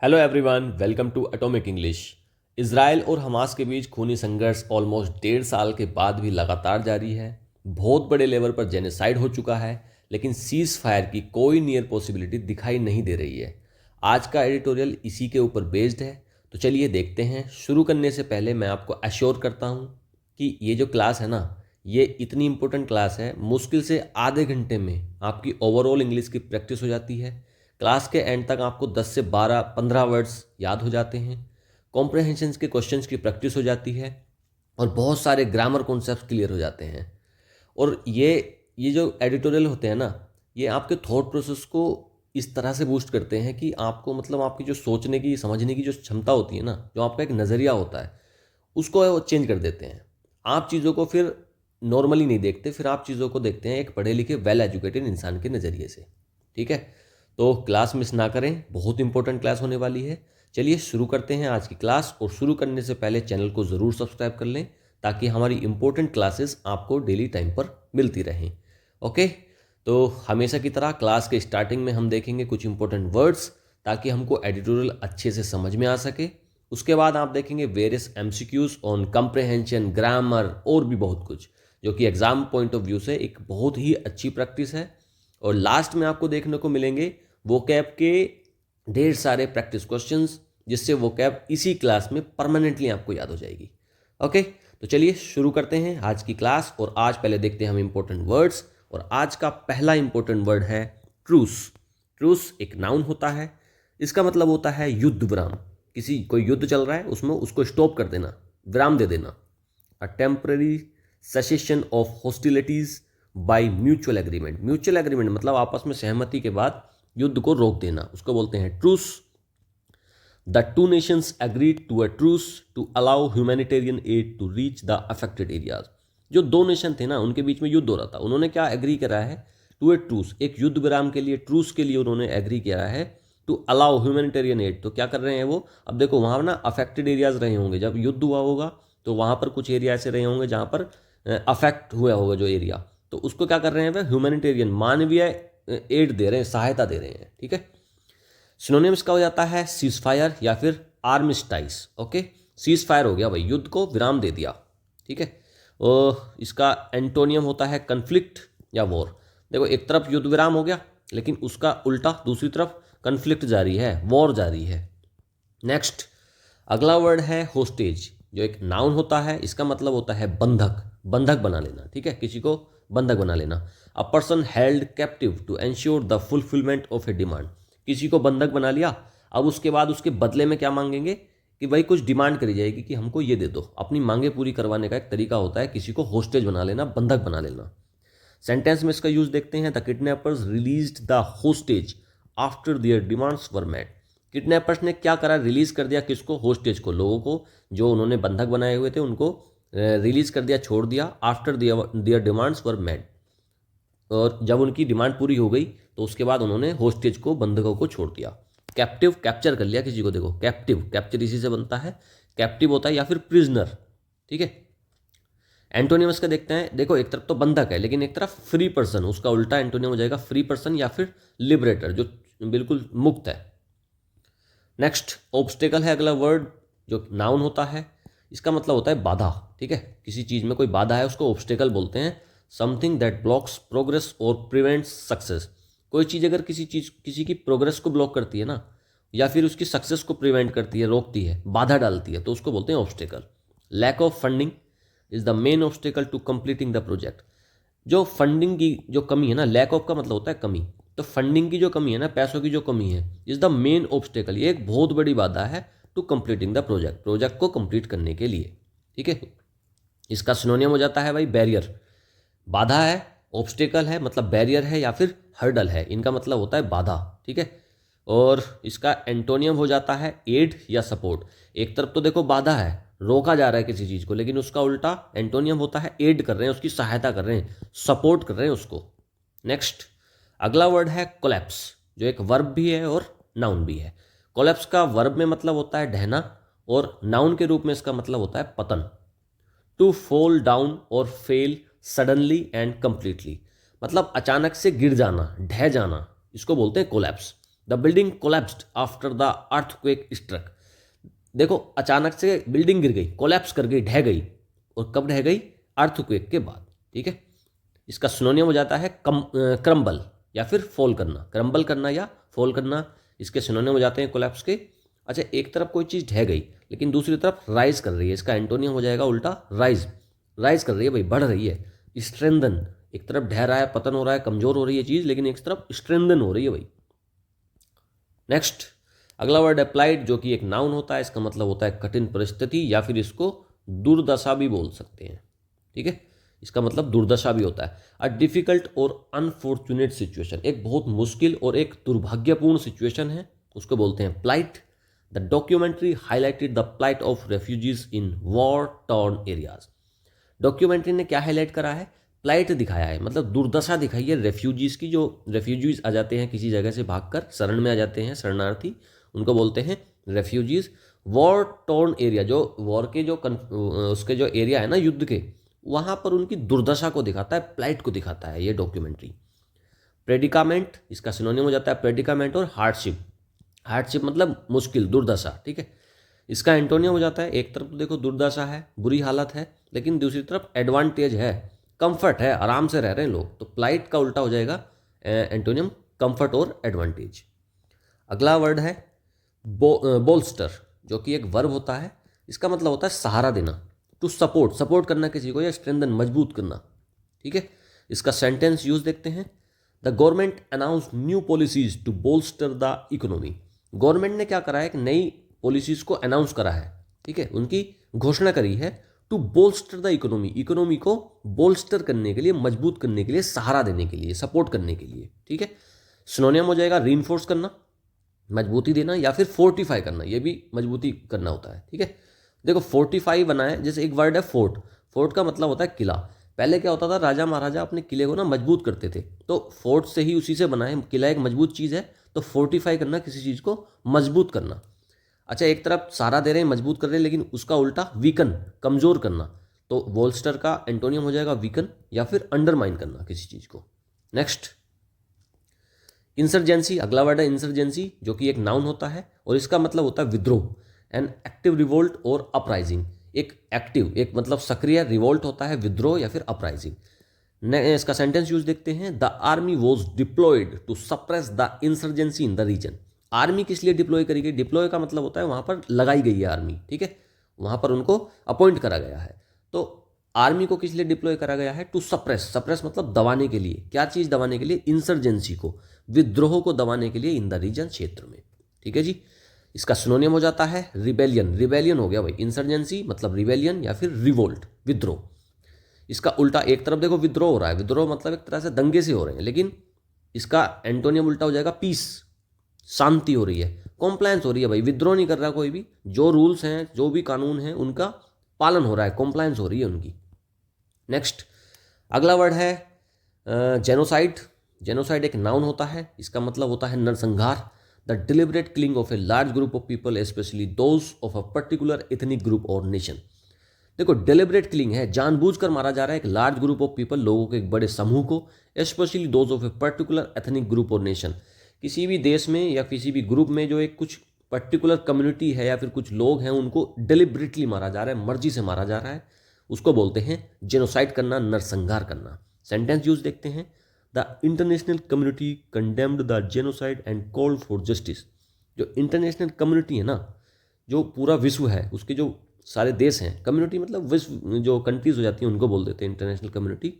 Hello everyone, welcome to atomic English. Israel और Hamas के बीच खूनी संघर्ष ऑलमोस्ट 1.5 साल के बाद भी लगातार जारी है। बहुत बड़े लेवल पर जेनोसाइड हो चुका है, लेकिन सीज फायर की कोई नियर पॉसिबिलिटी दिखाई नहीं दे रही है। आज का एडिटोरियल इसी के ऊपर बेस्ड है, तो चलिए देखते हैं। शुरू करने से पहले मैं आपको एश्योर करता हूँ कि ये जो क्लास है ना, ये इतनी इंपॉर्टेंट क्लास है, मुश्किल से आधे घंटे में आपकी ओवरऑल इंग्लिश की प्रैक्टिस हो जाती है। क्लास के एंड तक आपको 10 से 12-15 वर्ड्स याद हो जाते हैं। कॉम्प्रहेंशंस के क्वेश्चंस की प्रैक्टिस हो जाती है और बहुत सारे ग्रामर कॉन्सेप्ट क्लियर हो जाते हैं। और ये जो एडिटोरियल होते हैं ना, ये आपके थॉट प्रोसेस को इस तरह से बूस्ट करते हैं कि आपको मतलब आपकी जो सोचने की समझने की जो क्षमता होती है ना, जो आपका एक नज़रिया होता है, उसको वो चेंज कर देते हैं। आप चीज़ों को फिर नॉर्मली नहीं देखते, फिर आप चीज़ों को देखते हैं एक पढ़े लिखे वेल एजुकेटेड इंसान के नज़रिए से। ठीक है, तो क्लास मिस ना करें, बहुत इंपॉर्टेंट क्लास होने वाली है। चलिए शुरू करते हैं आज की क्लास, और शुरू करने से पहले चैनल को ज़रूर सब्सक्राइब कर लें ताकि हमारी इंपॉर्टेंट क्लासेस आपको डेली टाइम पर मिलती रहें। ओके, तो हमेशा की तरह क्लास के स्टार्टिंग में हम देखेंगे कुछ इंपॉर्टेंट वर्ड्स ताकि हमको एडिटोरियल अच्छे से समझ में आ सके। उसके बाद आप देखेंगे various MCQs on comprehension, grammar और भी बहुत कुछ, जो कि एग्जाम पॉइंट ऑफ व्यू से एक बहुत ही अच्छी प्रैक्टिस है। और लास्ट में आपको देखने को मिलेंगे वोकैब के ढेर सारे प्रैक्टिस क्वेश्चंस, जिससे वोकैब इसी क्लास में परमानेंटली आपको याद हो जाएगी। ओके, तो चलिए शुरू करते हैं आज की क्लास। और आज पहले देखते हैं हम इंपॉर्टेंट वर्ड्स, और आज का पहला इंपॉर्टेंट वर्ड है ट्रूस। ट्रूस एक नाउन होता है, इसका मतलब होता है युद्ध विराम। कोई युद्ध चल रहा है, उसमें उसको स्टॉप कर देना, विराम दे देना। A temporary cessation of hostilities by mutual agreement. Mutual agreement मतलब आपस में सहमति के बाद युद्ध को रोक देना, उसको बोलते हैं truce. The two nations agreed to a truce to allow humanitarian aid to reach the affected areas. जो दो नेशन थे ना, उनके बीच में युद्ध हो रहा था, उन्होंने क्या एग्री करा है? टू ए ट्रूस, एक युद्ध विराम के लिए, ट्रूस के लिए उन्होंने एग्री किया है। टू अलाउ ह्यूमैनिटेरियन एड, तो क्या कर रहे हैं वो? अब देखो वहाँ ना अफेक्टेड एरियाज रहे होंगे, जब युद्ध हुआ होगा तो वहाँ पर कुछ एरिया ऐसे रहे होंगे जहाँ पर अफेक्ट हुआ होगा जो एरिया, तो उसको क्या कर रहे हैं? वह ह्यूमैनिटेरियन मानवीय एड दे रहे हैं, सहायता दे रहे हैं। ठीक है, सिनोनिम्स का हो जाता है सीज फायर या फिर आर्मिस्टाइस। ओके, सीज फायर हो गया भाई, युद्ध को विराम दे दिया। ठीक है, और इसका एंटोनियम होता है कन्फ्लिक्ट या वॉर। देखो एक तरफ युद्ध विराम हो गया, लेकिन उसका उल्टा दूसरी तरफ कन्फ्लिक्ट जारी है, वॉर जारी है। नेक्स्ट, अगला वर्ड है होस्टेज, जो एक नाउन होता है, इसका मतलब होता है बंधक, बंधक बना लेना। ठीक है, किसी को बंधक बना लेना। A person held captive to ensure the fulfilment of a demand. किसी को बंधक बना लिया, अब उसके बाद उसके बदले में क्या मांगेंगे? कि भाई कुछ डिमांड करी जाएगी कि हमको ये दे दो। अपनी मांगे पूरी करवाने का एक तरीका होता है किसी को होस्टेज बना लेना, बंधक बना लेना। सेंटेंस में इसका यूज देखते हैं। The kidnappers released the hostage after their demands were met. Kidnappers ने क्या करा? रिलीज कर दिया किसको? होस्टेज को, लोगों को जो उन्होंने बंधक बनाए हुए थे उनको रिलीज कर दिया, छोड़ दिया। After their demands were met, और जब उनकी डिमांड पूरी हो गई तो उसके बाद उन्होंने होस्टेज को, बंधकों को छोड़ दिया। कैप्टिव, कैप्चर कर लिया किसी को। देखो कैप्टिव, कैप्चर इसी से बनता है, कैप्टिव होता है, या फिर प्रिजनर। ठीक है, एंटोनिमस का देखते हैं। देखो एक तरफ तो बंधक है, लेकिन एक तरफ फ्री पर्सन, उसका उल्टा एंटोनियम हो जाएगा फ्री पर्सन या फिर लिबरेटर, जो बिल्कुल मुक्त है। नेक्स्ट, ऑब्स्टेकल है अगला वर्ड, जो नाउन होता है, इसका मतलब होता है बाधा। ठीक है, किसी चीज़ में कोई बाधा है उसको ऑब्स्टेकल बोलते हैं। समथिंग दैट ब्लॉक्स प्रोग्रेस और प्रिवेंट्स सक्सेस। कोई चीज़ अगर किसी की प्रोग्रेस को ब्लॉक करती है ना, या फिर उसकी सक्सेस को प्रिवेंट करती है, रोकती है, बाधा डालती है, तो उसको बोलते हैं obstacle. Lack of funding is the main obstacle to completing the project. जो फंडिंग की जो कमी है ना, लैक ऑफ का मतलब होता है कमी, तो फंडिंग की जो कमी है ना, पैसों की जो कमी है, इज द मेन ऑब्स्टेकल, ये एक बहुत बड़ी बाधा है to completing the project, project को कंप्लीट करने के लिए। ठीक है, इसका सिनोनियम हो जाता है भाई बैरियर। बाधा है, ऑब्स्टेकल है मतलब बैरियर है, या फिर हर्डल है, इनका मतलब होता है बाधा। ठीक है, और इसका एंटोनियम हो जाता है एड या सपोर्ट। एक तरफ तो देखो बाधा है, रोका जा रहा है किसी चीज़ को, लेकिन उसका उल्टा एंटोनियम होता है एड कर रहे हैं, उसकी सहायता कर रहे हैं, सपोर्ट कर रहे हैं उसको। नेक्स्ट, अगला वर्ड है कोलैप्स, जो एक वर्ब भी है और नाउन भी है। कोलैप्स का वर्ब में मतलब होता है ढहना, और नाउन के रूप में इसका मतलब होता है पतन। टू फॉल डाउन और फेल सडनली एंड कंप्लीटली, मतलब अचानक से गिर जाना, ढह जाना, इसको बोलते हैं collapse. The building collapsed after the earthquake struck. देखो अचानक से बिल्डिंग गिर गई, कोलैप्स कर गई, ढह गई। और कब ढह गई? अर्थक्वेक के बाद। ठीक है, इसका सिनोनियम हो जाता है क्रम्बल या फिर फॉल करना। क्रम्बल करना या फॉल करना इसके सिनोनियम हो जाते हैं कोलैप्स के। अच्छा, एक तरफ कोई चीज़ ढह गई लेकिन दूसरी तरफ राइज कर रही है, इसका एंटोनियम हो जाएगा उल्टा राइज। राइज कर रही है भाई, बढ़ रही है। स्ट्रेंदन, एक तरफ ढह रहा है, पतन हो रहा है, कमजोर हो रही है चीज़, लेकिन एक तरफ स्ट्रेंदन हो रही है भाई। नेक्स्ट, अगला वर्ड अप्लाइड, जो कि एक नाउन होता है। इसका मतलब होता है कठिन परिस्थिति या फिर इसको दुर्दशा भी बोल सकते हैं। ठीक है, इसका मतलब दुर्दशा भी होता है। अ डिफिकल्ट और अनफॉर्चुनेट सिचुएशन, एक बहुत मुश्किल और एक दुर्भाग्यपूर्ण सिचुएशन है, उसको बोलते हैं plight. The documentary highlighted the plight of refugees in war torn areas. Documentary ने क्या हाईलाइट करा है? प्लाइट दिखाया है, मतलब दुर्दशा दिखाई है रेफ्यूजीज की। जो रेफ्यूजीज आ जाते हैं किसी जगह से भागकर, शरण में आ जाते हैं, शरणार्थी, उनको बोलते हैं रेफ्यूजीज। वॉर टॉर्न एरिया, जो वॉर के जो उसके जो एरिया है ना, युद्ध के, वहाँ पर उनकी दुर्दशा को दिखाता है, प्लाइट को दिखाता है ये डॉक्यूमेंट्री। प्रेडिकामेंट, इसका सिनोनिम हो जाता है प्रेडिकामेंट और हार्डशिप। हार्डशिप मतलब मुश्किल, दुर्दशा। ठीक है, इसका एंटोनियम हो जाता है, एक तरफ तो देखो दुर्दशा है, बुरी हालत है, लेकिन दूसरी तरफ एडवांटेज है, कंफर्ट है, आराम से रह रहे हैं लोग। तो प्लाइट का उल्टा हो जाएगा एंटोनियम कंफर्ट और एडवांटेज। अगला वर्ड है बोल्स्टर, जो कि एक वर्ब होता है। इसका मतलब होता है सहारा देना, टू सपोर्ट, सपोर्ट करना किसी को, या स्ट्रेंथन, मजबूत करना। ठीक है, इसका सेंटेंस यूज देखते हैं। The government announce new policies to bolster the economy. Government ने क्या करा है? कि नई पॉलिसीज को अनाउंस करा है। ठीक है, उनकी घोषणा करी है, to bolster the economy, economy को बोल्स्टर करने के लिए, मजबूत करने के लिए, सहारा देने के लिए, सपोर्ट करने के लिए। ठीक है, सिनोनियम हो जाएगा रीइंफोर्स करना, मजबूती देना, या फिर फोर्टिफाई करना, ये भी मजबूती करना होता है। ठीक है, देखो फोर्टिफाई बना है, जैसे एक वर्ड है फोर्ट। फोर्ट का मतलब होता है किला। पहले क्या होता था, राजा महाराजा अपने किले को ना मजबूत करते थे, तो फोर्ट से ही, उसी से बना है। किला एक मजबूत चीज़ है, तो फोर्टिफाई करना, किसी चीज़ को मजबूत करना। अच्छा, एक तरफ सहारा दे रहे हैं, मजबूत कर रहे हैं, लेकिन उसका उल्टा वीकन, कमजोर करना। तो बोल्स्टर का एंटोनियम हो जाएगा वीकन या फिर अंडरमाइन करना किसी चीज़ को। नेक्स्ट, इंसर्जेंसी, अगला वर्ड है इंसर्जेंसी, जो कि एक नाउन होता है और इसका मतलब होता है विद्रोह। एन एक्टिव रिवोल्ट और अपराइजिंग, एक एक्टिव, एक मतलब सक्रिय, रिवोल्ट होता है विद्रोह या फिर अपराइजिंग। इसका सेंटेंस यूज देखते हैं। The army was deployed to suppress the insurgency in the region. Army किस लिए डिप्लॉय करी गई? डिप्लॉय का मतलब होता है वहां पर लगाई गई है आर्मी। ठीक है, वहां पर उनको अपॉइंट करा गया है। तो आर्मी को किस लिए डिप्लॉय करा गया है? टू सप्रेस, सप्रेस मतलब दबाने के लिए। क्या चीज दबाने के लिए? इंसर्जेंसी को, विद्रोह को दबाने के लिए इन द रीजन, क्षेत्र में। ठीक है जी, इसका सिनोनियम हो जाता है रिबेलियन। रिबेलियन हो गया भाई, इंसर्जेंसी मतलब रिबेलियन या फिर रिवोल्ट, विद्रोह। इसका उल्टा, एक तरफ देखो विद्रोह हो रहा है, विद्रोह मतलब एक तरह से दंगे से हो रहे हैं, लेकिन इसका एंटोनियम उल्टा हो जाएगा पीस, शांति हो रही है, कॉम्प्लायंस हो रही है भाई। विद्रोह नहीं कर रहा कोई भी, जो रूल्स हैं, जो भी कानून हैं, उनका पालन हो रहा है, कॉम्प्लायंस हो रही है उनकी। नेक्स्ट, अगला वर्ड है जेनोसाइड। जेनोसाइड एक नाउन होता है, इसका मतलब होता है नरसंहार। The deliberate killing of a large group of people, specially those of a particular ethnic group और नेशन। देखो डिलिबरेट किलिंग है, जानबूझकर मारा जा रहा है एक लार्ज ग्रुप ऑफ पीपल, लोगों के एक बड़े समूह को, specially those of a particular ethnic group और नेशन। किसी भी देश में या किसी भी ग्रुप में जो एक कुछ पर्टिकुलर कम्युनिटी है या फिर कुछ लोग हैं, उनको डिलिबरेटली मारा जा रहा है, मर्जी से मारा जा रहा है, उसको बोलते हैं जेनोसाइड करना, नरसंहार करना। सेंटेंस यूज देखते हैं। The international community condemned the genocide and called for justice. जो इंटरनेशनल कम्युनिटी है ना, जो पूरा विश्व है, उसके जो सारे देश हैं, कम्युनिटी मतलब विश्व, जो कंट्रीज हो जाती हैं उनको बोल देते हैं इंटरनेशनल कम्युनिटी।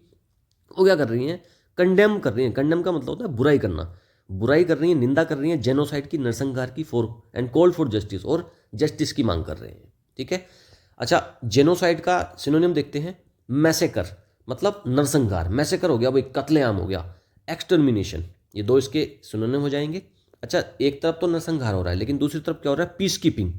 वो क्या कर रही हैं? कंडेम कर रही हैं। कंडेम का मतलब होता है बुराई करना, बुराई कर रही हैं, निंदा कर रही हैं जेनोसाइड की, नरसंहार की, for and called for justice, और जस्टिस की मांग कर रहे हैं। ठीक है, अच्छा, जेनोसाइड का सिनोनिम देखते हैं। मैसेकर मतलब नरसंहार, मैसेकर हो गया भाई, कत्लेआम हो गया, एक्सटर्मिनेशन, ये दो इसके सिनोनिम हो जाएंगे। अच्छा, एक तरफ तो नरसंहार हो रहा है, लेकिन दूसरी तरफ क्या हो रहा है? पीस कीपिंग,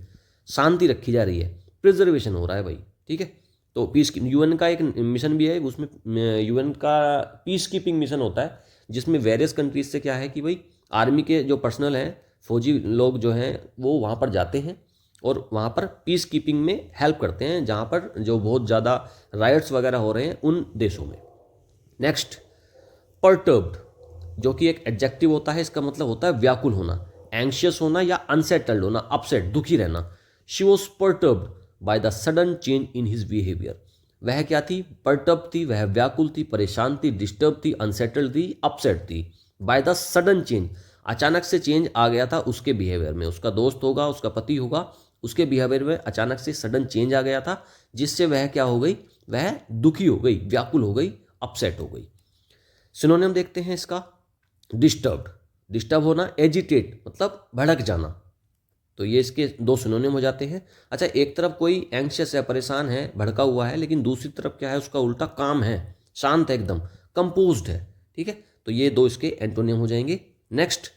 शांति रखी जा रही है, प्रिजर्वेशन हो रहा है भाई। ठीक है, तो पीस, यूएन का एक मिशन भी है, उसमें यूएन का पीस कीपिंग मिशन होता है, जिसमें वेरियस कंट्रीज से क्या है कि भाई आर्मी के जो पर्सनल हैं, फौजी लोग जो हैं, वो वहाँ पर जाते हैं और वहाँ पर पीस कीपिंग में हेल्प करते हैं, जहाँ पर जो बहुत ज़्यादा राइट्स वगैरह हो रहे हैं उन देशों में। नेक्स्ट, परटर्ब्ड, जो कि एक एडजेक्टिव होता है, इसका मतलब होता है व्याकुल होना, एंशियस होना या अनसेटल्ड होना, अपसेट, दुखी रहना। She was perturbed by the sudden change in his behaviour. वह क्या थी? पर्टर्ब थी, वह व्याकुल थी, परेशान थी, डिस्टर्ब थी, अनसेटल्ड थी, अपसेट थी। बाय द सडन चेंज, अचानक से चेंज आ गया था उसके बिहेवियर में। उसका दोस्त होगा, उसका पति होगा, उसके बिहेवियर में अचानक से सडन चेंज आ गया था, जिससे वह क्या हो गई? वह दुखी हो गई, व्याकुल हो गई, अपसेट हो गई। सिनोनिम देखते हैं इसका। डिस्टर्ब्ड, डिस्टर्ब होना, एजिटेट मतलब भड़क जाना, तो ये इसके दो सिनोनिम हो जाते हैं। अच्छा, एक तरफ कोई एंग्शियस है, परेशान है, भड़का हुआ है, लेकिन दूसरी तरफ क्या है? उसका उल्टा काम है, शांत है, एकदम कंपोज्ड है। ठीक है, तो ये दो इसके एंटोनिम हो जाएंगे। नेक्स्ट,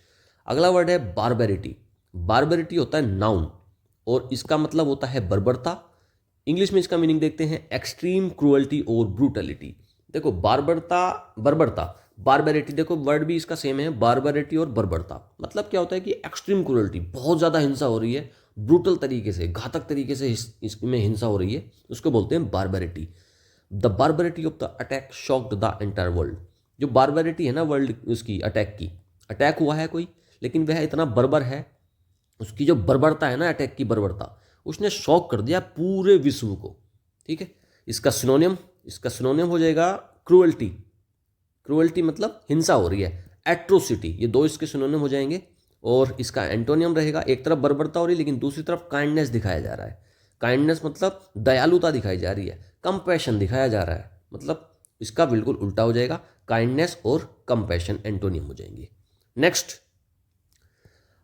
अगला वर्ड है बारबेरिटी। बारबेरिटी होता है नाउन और इसका मतलब होता है बर्बरता। इंग्लिश में इसका मीनिंग देखते हैं, एक्सट्रीम क्रूअल्टी और ब्रूटलिटी। देखो बर्बरता, बर्बरता, बारबेरिटी, देखो वर्ड भी इसका सेम है, बारबेरिटी और बर्बरता। मतलब क्या होता है कि एक्सट्रीम क्रूअल्टी, बहुत ज़्यादा हिंसा हो रही है, ब्रूटल तरीके से, घातक तरीके से इसमें हिंसा हो रही है, उसको बोलते हैं barbarity. The barbarity of the attack shocked the entire world. जो बारबेरिटी है ना वर्ल्ड उसकी अटैक की, अटैक हुआ है कोई, लेकिन वह इतना बर्बर है, उसकी जो बर्बरता है ना, अटैक की बर्बरता, उसने शॉक कर दिया पूरे विश्व को। ठीक है, इसका सिनोनियम हो जाएगा क्रूअल्टी। क्रूअल्टी मतलब हिंसा हो रही है, एट्रोसिटी, ये दो इसके सिनोनिम हो जाएंगे। और इसका एंटोनियम रहेगा, एक तरफ बर्बरता हो रही है लेकिन दूसरी तरफ काइंडनेस दिखाया जा रहा है। काइंडनेस मतलब दयालुता दिखाई जा रही है, कंपैशन दिखाया जा रहा है, मतलब इसका बिल्कुल उल्टा हो जाएगा, काइंडनेस और कंपैशन एंटोनिम हो जाएंगे। नेक्स्ट,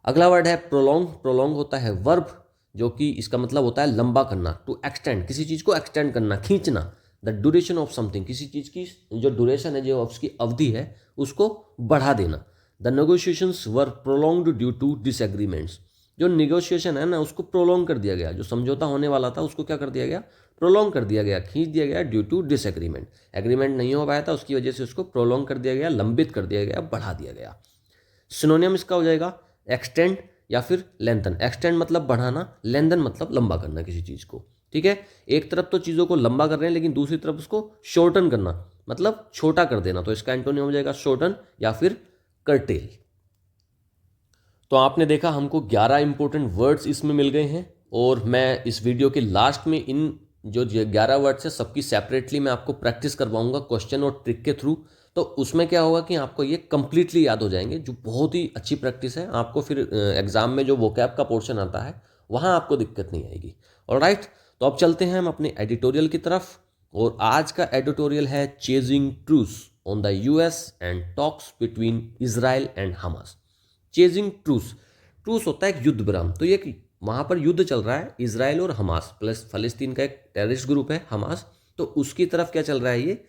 अगला वर्ड है प्रोलॉन्ग। प्रोलॉन्ग होता है वर्ब, जो कि इसका मतलब होता है लंबा करना, टू एक्सटेंड, किसी चीज़ को एक्सटेंड करना, खींचना। द ड्यूरेशन ऑफ समथिंग, किसी चीज़ की जो ड्यूरेशन है, जो उसकी अवधि है, उसको बढ़ा देना। The negotiations were prolonged due to disagreements. जो निगोशिएशन है ना, उसको प्रोलॉन्ग कर दिया गया, जो समझौता होने वाला था उसको क्या कर दिया गया? प्रोलॉन्ग कर दिया गया, खींच दिया गया, ड्यू टू डिसएग्रीमेंट। एग्रीमेंट नहीं हो पाया था, उसकी वजह से उसको प्रोलॉन्ग कर दिया गया, लंबित कर दिया गया, बढ़ा दिया गया। सिनोनियम इसका हो जाएगा एक्सटेंड या फिर लेंथन। एक्सटेंड मतलब बढ़ाना, लेंथन मतलब लंबा करना किसी चीज़ को। ठीक है, एक तरफ तो चीज़ों को लंबा कर रहे हैं लेकिन दूसरी तरफ उसको शॉर्टन करना, मतलब छोटा कर देना, तो इसका एंटोनिम हो जाएगा शॉर्टन या फिर कर्टेल। तो आपने देखा हमको 11 इंपॉर्टेंट वर्ड्स इसमें मिल गए हैं, और मैं इस वीडियो के लास्ट में इन जो 11 वर्ड्स है सबकी सेपरेटली मैं आपको प्रैक्टिस करवाऊंगा क्वेश्चन और ट्रिक के थ्रू। तो उसमें क्या होगा कि आपको ये कंप्लीटली याद हो जाएंगे, जो बहुत ही अच्छी प्रैक्टिस है। आपको फिर एग्जाम में जो वोकैब का पोर्शन आता है वहाँ आपको दिक्कत नहीं आएगी। ऑलराइट, तो अब चलते हैं हम अपने एडिटोरियल की तरफ, और आज का एडिटोरियल है chasing truce on the US and talks between Israel and Hamas. Chasing truce, truce होता है एक युद्ध विराम, तो ये वहाँ पर युद्ध चल रहा है, इजराइल और हमास प्लस फलस्तीन का एक टेररिस्ट ग्रुप है हमास, तो उसकी तरफ क्या चल रहा है, ये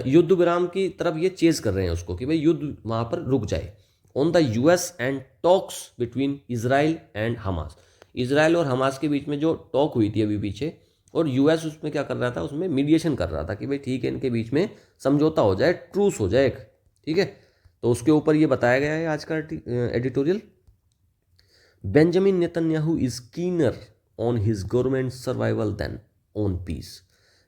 युद्ध विराम की तरफ ये चेज कर रहे हैं उसको कि भाई युद्ध वहाँ पर रुक जाए। On the US and talks between Israel and Hamas, Israel और हमास के बीच में जो टॉक हुई थी अभी पीछे, और यूएस उसमें क्या कर रहा था, उसमें मीडिएशन कर रहा था कि भाई ठीक है इनके बीच में समझौता हो जाए, ट्रूस हो जाए एक। ठीक है, तो उसके ऊपर ये बताया गया है आज का editorial. Benjamin Netanyahu is keener on his government survival than on peace.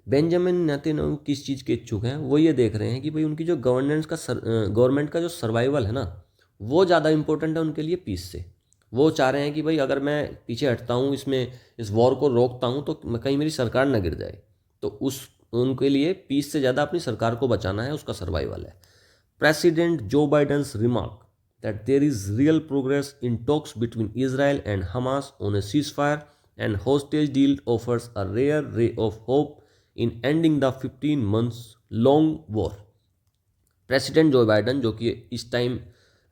Benjamin Netanyahu किस चीज़ के इच्छुक हैं? वो ये देख रहे हैं कि भाई उनकी जो गवर्नमेंट का जो सर्वाइवल है ना, वो ज़्यादा इंपॉर्टेंट है उनके लिए पीस से। वो चाह रहे हैं कि भाई अगर मैं पीछे हटता हूँ, इसमें इस वॉर को रोकता हूँ, तो कहीं मेरी सरकार ना गिर जाए, तो उनके लिए पीस से ज़्यादा अपनी सरकार को बचाना है, उसका सर्वाइवल है। प्रेसिडेंट जो Biden's remark that there is real progress in talks between Israel and Hamas on a ceasefire, and hostage deal offers a rare ray of hope in ending the 15 months long war. President जो Biden, जो कि इस time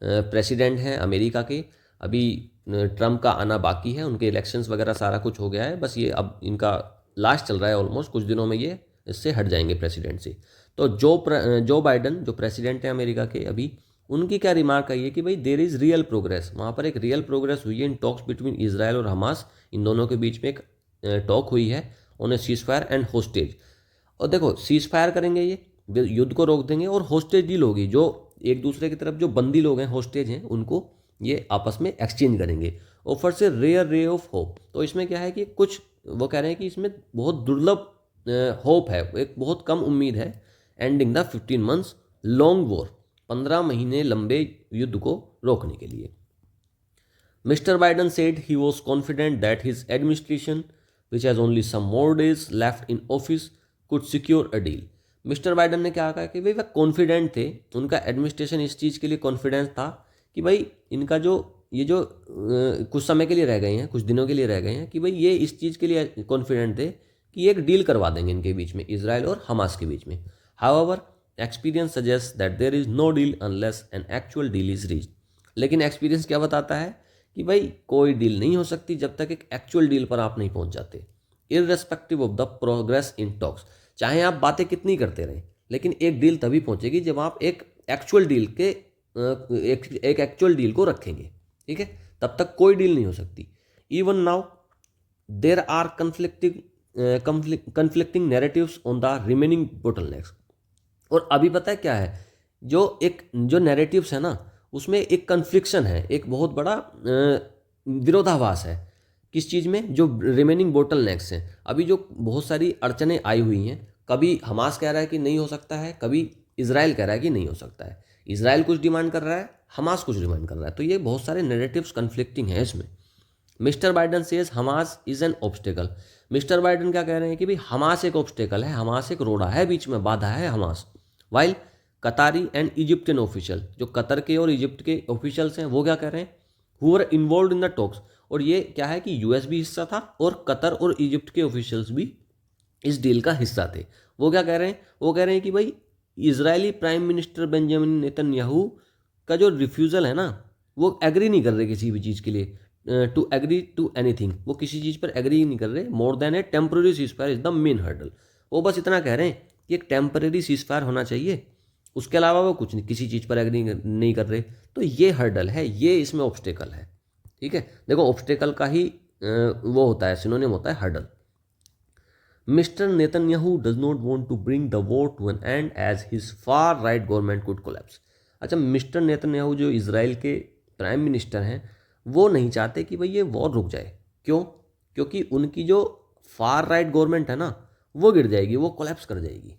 president हैं America के, अभी Trump का आना बाकी है, उनके इलेक्शंस वगैरह सारा कुछ हो गया है, बस ये अब इनका लास्ट चल रहा है ऑलमोस्ट, कुछ दिनों में ये इससे हट जाएंगे प्रेसिडेंट से। तो जो बाइडन जो प्रेसिडेंट हैं अमेरिका के अभी, उनकी क्या रिमार्क आई है कि भाई देर इज़ रियल प्रोग्रेस, वहाँ पर एक रियल प्रोग्रेस हुई है इन टॉक्स बिटवीन इजराइल और हमास, इन दोनों के बीच में एक टॉक हुई है on a cease fire and hostage. और देखो सीज फायर करेंगे, ये युद्ध को रोक देंगे, और होस्टेज डील होगी, जो एक दूसरे की तरफ जो बंदी लोग हैं, होस्टेज हैं, उनको ये आपस में एक्सचेंज करेंगे। ऑफर से रेयर रे ऑफ होप, तो इसमें क्या है कि कुछ वो कह रहे हैं कि इसमें बहुत दुर्लभ होप है, एक बहुत कम उम्मीद है, ending the 15 months long war, 15 महीने लंबे युद्ध को रोकने के लिए। Mr. Biden said he was confident that his administration, which has only some more days left in office, could secure a deal. Mister Biden ने क्या कहा कि भाई वह कॉन्फिडेंट थे, उनका एडमिनिस्ट्रेशन इस चीज़ के लिए कॉन्फिडेंस था कि भाई इनका जो ये जो कुछ समय के लिए रह गए हैं, कुछ दिनों के लिए रह गए हैं, कि भाई ये इस चीज़ के लिए कॉन्फिडेंट थे कि एक डील करवा देंगे इनके बीच में, इजराइल और हमास के बीच में. However experience suggest that there is no deal unless an actual deal is reached. लेकिन एक्सपीरियंस क्या बताता है कि भाई कोई डील नहीं हो सकती जब तक एक एक्चुअल डील पर आप नहीं पहुंच जाते. Irrespective of the progress in talks, चाहे आप बातें कितनी करते रहें, लेकिन एक डील तभी पहुंचेगी जब आप एक एक्चुअल डील के एक एक्चुअल डील को रखेंगे. ठीक है, तब तक कोई डील नहीं हो सकती. Even now there are conflicting narratives on the remaining bottlenecks. और अभी पता है क्या है, जो नैरेटिव्स है ना, उसमें एक कन्फ्लिक्शन है, एक बहुत बड़ा विरोधाभास है. किस चीज़ में? जो रिमेनिंग बोटलनेक्स हैं, अभी जो बहुत सारी अड़चनें आई हुई हैं. कभी हमास कह रहा है कि नहीं हो सकता है, कभी इजराइल कह रहा है कि नहीं हो सकता है. इजराइल कुछ डिमांड कर रहा है, हमास कुछ डिमांड कर रहा है. तो ये बहुत सारे नैरेटिव्स कन्फ्लिक्टिंग हैं इसमें. Mister Biden says Hamas is an obstacle. Mister Biden क्या कह रहे हैं कि भाई हमास एक ऑब्स्टेकल है, हमास एक रोड़ा है, बीच में बाधा है Hamas. While Katari and Egyptian official, जो कतर के और इजिप्ट के ऑफिशियल्स हैं, वो क्या कह रहे हैं, who were involve in the talks. और ये क्या है कि यूएस भी हिस्सा था और कतर और इजिप्ट के ऑफिशियल्स भी इस डील का हिस्सा थे. वो क्या कह रहे हैं? वो कह रहे हैं कि भाई Israeli prime minister Benjamin Netanyahu का जो रिफ्यूज़ल है ना, वो एग्री नहीं कर रहे किसी भी चीज़ के लिए, टू एग्री टू एनीथिंग. वो किसी चीज़ पर एग्री नहीं कर रहे. More than A temporary ceasefire is the main hurdle. वो बस इतना कह रहे हैं कि एक टेम्पररी सीजफायर होना चाहिए, उसके अलावा वो कुछ नहीं, किसी चीज़ पर एग्री नहीं कर रहे. तो ये हर्डल है, ये इसमें ऑब्स्टेकल है. ठीक है, देखो ऑब्स्टेकल का ही वो होता है, सिनोनिम होता है hurdle. Mister Netanyahu does not want to bring the war to an end as his far right government could collapse. अच्छा, मिस्टर नेतन्याहू जो इजराइल के प्राइम मिनिस्टर हैं, वो नहीं चाहते कि भाई ये वॉर रुक जाए. क्यों? क्योंकि उनकी जो फार राइट गवर्नमेंट है ना, वो गिर जाएगी, वो कोलैप्स कर जाएगी.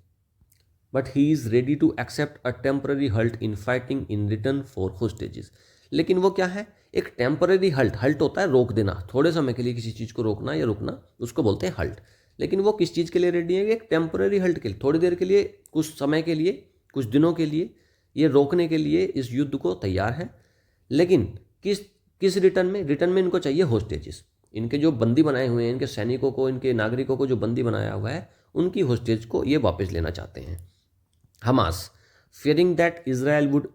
But he is ready to accept a temporary halt in fighting in return for hostages. लेकिन वो क्या है, एक टेम्पररी हल्ट होता है रोक देना, थोड़े समय के लिए किसी चीज़ को रोकना या रुकना, उसको बोलते हैं हल्ट. लेकिन वो किस चीज़ के लिए रेडी है? एक टेम्पररी हल्ट के लिए, थोड़ी देर के लिए, कुछ समय के लिए, कुछ दिनों के लिए ये रोकने के लिए इस युद्ध को तैयार है. लेकिन किस रिटर्न में? रिटर्न में इनको चाहिए होस्टेजेस. इनके जो बंदी बनाए हुए हैं, इनके सैनिकों को, इनके नागरिकों को जो बंदी बनाया हुआ है, उनकी होस्टेज को ये वापस लेना चाहते हैं. Hamas fearing that Israel would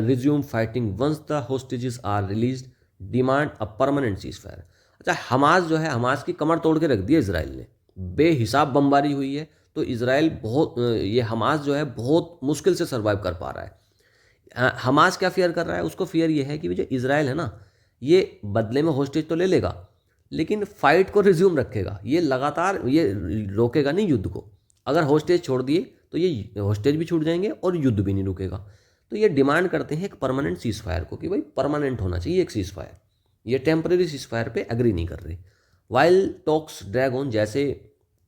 resume fighting once the hostages are released, demand a permanent ceasefire. अच्छा, हमास जो है, हमास की कमर तोड़ के रख दी है इसराइल ने, बेहिसाब बमबारी हुई है. तो इसराइल ये हमास जो है बहुत मुश्किल से सर्वाइव कर पा रहा है. हमास क्या फियर कर रहा है? उसको फियर ये है कि जो इसराइल है ना, ये बदले में होस्टेज तो ले लेगा, लेकिन फाइट को रिज्यूम रखेगा. ये लगातार ये रोकेगा नहीं युद्ध को. अगर होस्टेज छोड़ दिए तो ये होस्टेज भी छूट जाएंगे और युद्ध भी नहीं रुकेगा. तो ये डिमांड करते हैं एक परमानेंट सीज फायर को, कि भाई परमानेंट होना चाहिए एक सीज फायर. ये टेम्पररी सीज फायर पे एग्री नहीं कर रहे. वाइल टॉक्स ड्रैग ऑन, जैसे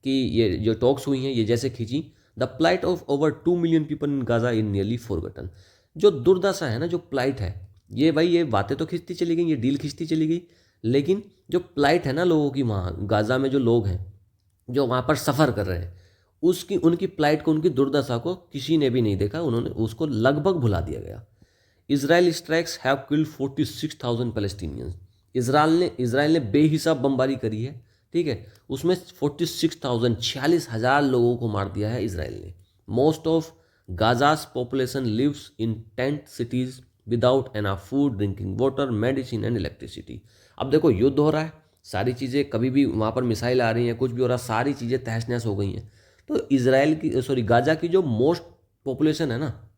कि ये जो टॉक्स हुई हैं ये जैसे खींची, the plight of over 2 million people in Gaza in nearly forgotten. जो दुर्दशा है ना, जो प्लाइट है, ये भाई ये बातें तो खींचती चली गई, ये डील खींचती चली गई, लेकिन जो प्लाइट है ना लोगों की, वहाँ गाजा में जो लोग हैं, जो वहाँ पर सफ़र कर रहे हैं, उनकी प्लाइट को, उनकी दुर्दशा को किसी ने भी नहीं देखा. उन्होंने उसको लगभग भुला दिया गया. Israel strikes have killed 46,000 Palestinians. Israel ने बेहिसाब बमबारी करी है. ठीक है, उसमें 46,000 46,000 लोगों को मार दिया है इजराइल ने. Most of Gaza's population lives in tent cities without enough food, drinking water, medicine and electricity. अब देखो युद्ध हो रहा है, सारी चीज़ें, कभी भी वहाँ पर मिसाइल आ रही हैं, कुछ भी हो रहा है, सारी चीज़ें तहस नहस हो गई हैं. तो गाजा की जो मोस्ट पॉपुलेशन है ना,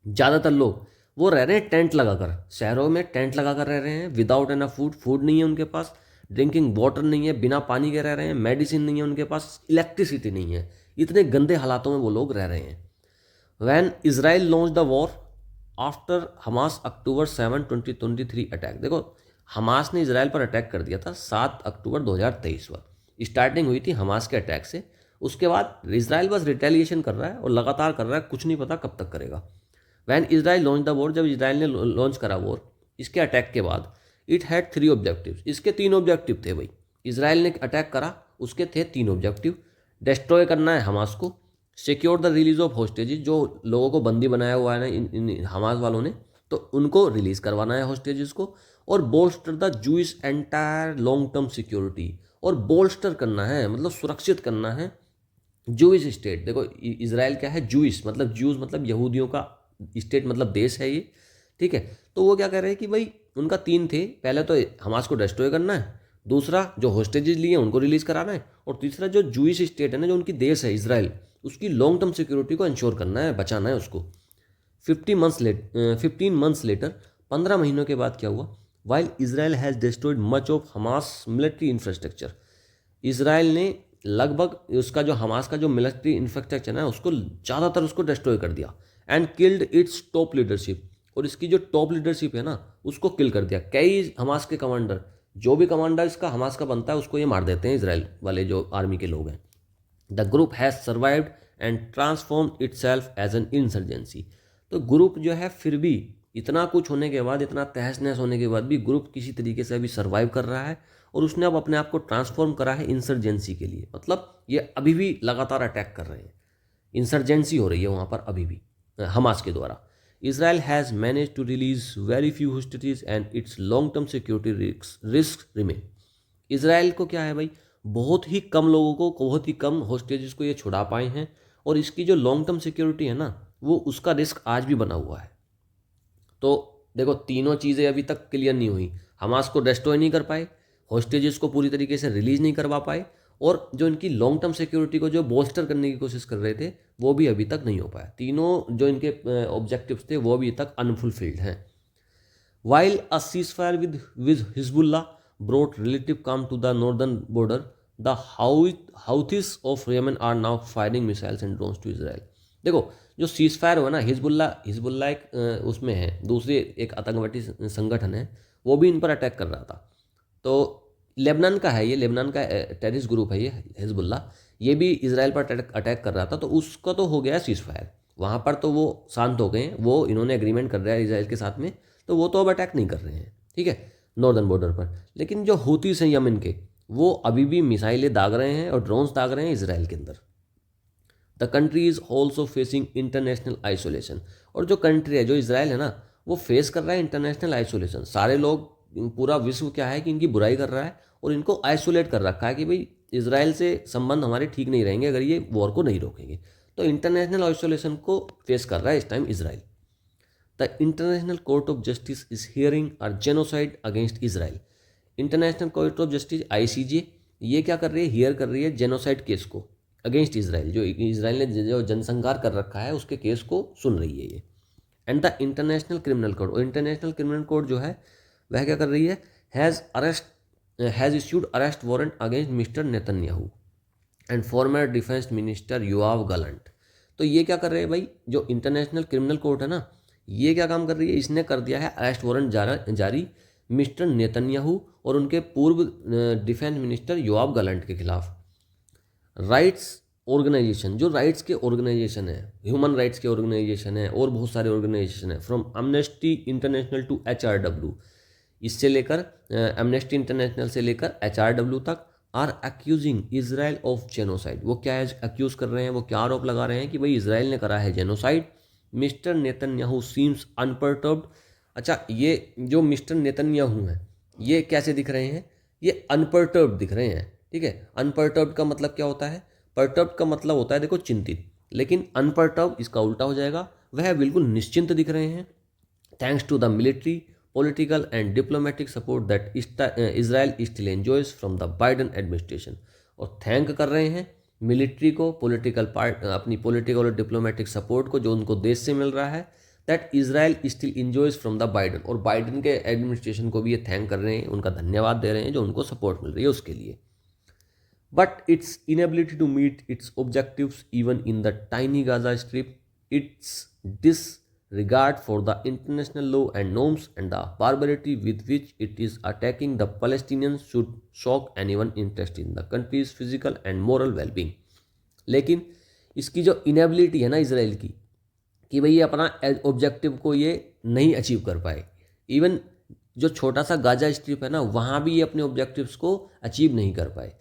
ज़्यादातर लोग वो रह रहे हैं टेंट लगाकर, शहरों में टेंट लगाकर रह रहे हैं. विदाउट एनफ फूड नहीं है उनके पास, ड्रिंकिंग वाटर नहीं है, बिना पानी के रह रहे हैं, मेडिसिन नहीं है उनके पास, इलेक्ट्रिसिटी नहीं है. इतने गंदे हालातों में वो लोग रह रहे हैं. When Israel launch the war after Hamas October 7, 2023 attack. देखो, हमास ने इजराइल पर अटैक कर दिया था 7 अक्टूबर 2023 पर. स्टार्टिंग हुई थी हमास के अटैक से. उसके बाद इजराइल बस रिटेलिएशन कर रहा है और लगातार कर रहा है, कुछ नहीं पता कब तक करेगा. When Israel launch the war, जब इजराइल ने लॉन्च करा वॉर, इसके अटैक के बाद इट हैड 3 ऑब्जेक्टिव्स, इसके 3 ऑब्जेक्टिव थे भाई। इसराइल ने अटैक करा, उसके थे 3 ऑब्जेक्टिव। डिस्ट्रॉय करना है हमास को, secure the release of hostages, जो लोगों को बंदी बनाया हुआ है ना इन हमास वालों ने, तो उनको रिलीज करवाना है हॉस्टेजेस को, और bolster the Jewish entire long term security, और बोल्स्टर करना है मतलब सुरक्षित करना है जूइश स्टेट। देखो इसराइल क्या है, जूइश मतलब ज्यूज मतलब यहूदियों का स्टेट मतलब देश है ये, ठीक है। तो वो क्या कह रहे हैं कि भाई उनका 3 थे, पहले तो हमास को डिस्ट्रॉय करना है, दूसरा जो हॉस्टेजेस लिए उनको रिलीज कराना है, और तीसरा जो जूइश स्टेट है ना, जो उनकी देश है इसराइल, उसकी लॉन्ग टर्म सिक्योरिटी को इंश्योर करना है, बचाना है उसको। 15 मंथ्स लेटर, 15 महीनों के बाद क्या हुआ, while Israel has destroyed much of Hamas military infrastructure, Israel ने लगभग उसका जो हमास का जो मिलिट्री इंफ्रास्ट्रक्चर है उसको ज़्यादातर उसको डिस्ट्रॉय कर दिया, and killed its top leadership, और इसकी जो टॉप लीडरशिप है ना उसको किल कर दिया। कई हमास के कमांडर, जो भी कमांडर इसका हमास का बनता है उसको ये मार देते हैं इसराइल वाले जो आर्मी के लोग हैं। The group has survived and transform itself as an insurgency, तो ग्रुप जो है फिर भी इतना कुछ होने के बाद, इतना तहस नहस होने के बाद भी ग्रुप किसी तरीके से अभी सर्वाइव कर रहा है, और उसने अब अपने आप को ट्रांसफॉर्म करा है इंसर्जेंसी के लिए। मतलब ये अभी भी लगातार अटैक कर रहे हैं, इंसर्जेंसी हो रही है वहाँ पर अभी भी हमास के द्वारा। Israel has manage to release very few hostages and its long term security risk remain, Israel को क्या है भाई, बहुत ही कम लोगों को, बहुत ही कम हॉस्टेजेस को ये छुड़ा पाए हैं, और इसकी जो लॉन्ग टर्म सिक्योरिटी है ना वो उसका रिस्क आज भी बना हुआ है। तो देखो तीनों चीज़ें अभी तक क्लियर नहीं हुई, हमास को डिस्ट्रॉय नहीं कर पाए, हॉस्टेजेस को पूरी तरीके से रिलीज नहीं करवा पाए, और जो इनकी लॉन्ग टर्म सिक्योरिटी को जो बोस्टर करने की कोशिश कर रहे थे वो भी अभी तक नहीं हो पाया। तीनों जो इनके ऑब्जेक्टिव्स थे वो अभी तक अनफुलफिल्ड हैं। While a ceasefire with Hezbollah brought relative calm to the northern border, the Houthis of Yemen are now firing missiles and drones to Israel. देखो जो सीज फायर हुआ ना, हिजबुल्ला एक उसमें है, दूसरी एक आतंकवादी संगठन है, वो भी इन पर अटैक कर रहा था। तो लेबनान का है ये, लेबनान का टेररिस्ट ग्रुप है ये हिजबुल्ला, ये भी इसराइल पर अटैक कर रहा था। तो उसका तो हो गया सीज फायर, वहाँ पर तो वो शांत हो गए हैं, वो इन्होंने एग्रीमेंट कर रहा है इसराइल के साथ में, तो वो तो अब अटैक नहीं कर रहे हैं, ठीक है, नॉर्दर्न बॉर्डर पर। लेकिन जो हूतीस हैं यमन के, वो अभी भी मिसाइलें दाग रहे हैं और ड्रोन्स दाग रहे हैं इसराइल के अंदर। The country is also facing international isolation, और जो कंट्री है जो इसराइल है ना वो फेस कर रहा है इंटरनेशनल आइसोलेशन। सारे लोग, पूरा विश्व क्या है कि इनकी बुराई कर रहा है और इनको आइसोलेट कर रखा है कि भाई इसराइल से संबंध हमारे ठीक नहीं रहेंगे अगर ये वॉर को नहीं रोकेंगे। तो इंटरनेशनल आइसोलेशन को फेस कर रहा है इस time Israel. The international court of justice is hearing a genocide against Israel, international court of justice ICJ ये क्या कर रही है, हियर कर रही है जेनोसाइड केस को अगेंस्ट इसराइल, जो इसराइल ने जो जनसंहार कर रखा है उसके केस को सुन रही है ये। And the international criminal court, और इंटरनेशनल क्रिमिनल कोर्ट जो है वह क्या कर रही है, has issued arrest warrant against mister Netanyahu and farmer defence minister Yoav Gallant. तो ये क्या कर रहे हैं भाई, जो इंटरनेशनल क्रिमिनल कोर्ट है ना, ये क्या काम कर रही है, इसने कर दिया है अरेस्ट वारंट जारी मिस्टर नेतन्याहू और उनके पूर्व डिफेंस मिनिस्टर योआव गैलेंट के खिलाफ। राइट्स ऑर्गेनाइजेशन, जो राइट्स के ऑर्गेनाइजेशन है, ह्यूमन राइट्स के ऑर्गेनाइजेशन है और बहुत सारे ऑर्गेनाइजेशन है, from Amnesty International to HRW, इससे लेकर एमनेस्टी इंटरनेशनल से लेकर HRW तक, are accusing Israel of genocide. वो क्या अक्यूज कर रहे हैं, वो क्या आरोप लगा रहे हैं कि भाई इसराइल ने करा है genocide. Mister Netanyahu seems unperturbed. अच्छा, ये जो मिस्टर नेतन्याहू हैं ये कैसे दिख रहे हैं, ये अनपर्टर्ब्ड दिख रहे हैं, ठीक है। अनपर्टर्ब्ड का मतलब क्या होता है, पर्टर्ब्ड का मतलब होता है देखो चिंतित, लेकिन अनपर्टर्ब्ड इसका उल्टा हो जाएगा, वह बिल्कुल निश्चिंत दिख रहे हैं। Thanks to the military political and diplomatic support that Israel still enjoys from the Biden administration, और थैंक कर रहे हैं मिलिट्री को, पॉलिटिकल पार्ट, अपनी पॉलिटिकल और डिप्लोमेटिक सपोर्ट को जो उनको देश से मिल रहा है, that Israel still enjoys from the Biden, और बाइडन के एडमिनिस्ट्रेशन को भी ये थैंक कर रहे हैं, उनका धन्यवाद दे रहे हैं जो उनको सपोर्ट मिल रही है उसके लिए। But its inability to meet its objectives even in the tiny Gaza strip, its disregard for the international law and norms and the barbarity with which it is attacking the Palestinians should shock anyone interested in the country's physical and moral well-being। लेकिन इसकी जो inability है ना Israel की, कि भाई ये अपना ऑब्जेक्टिव को ये नहीं अचीव कर पाए, इवन जो छोटा सा गाजा स्ट्रिप है ना, वहाँ भी ये अपने ऑब्जेक्टिव्स को अचीव नहीं कर पाए।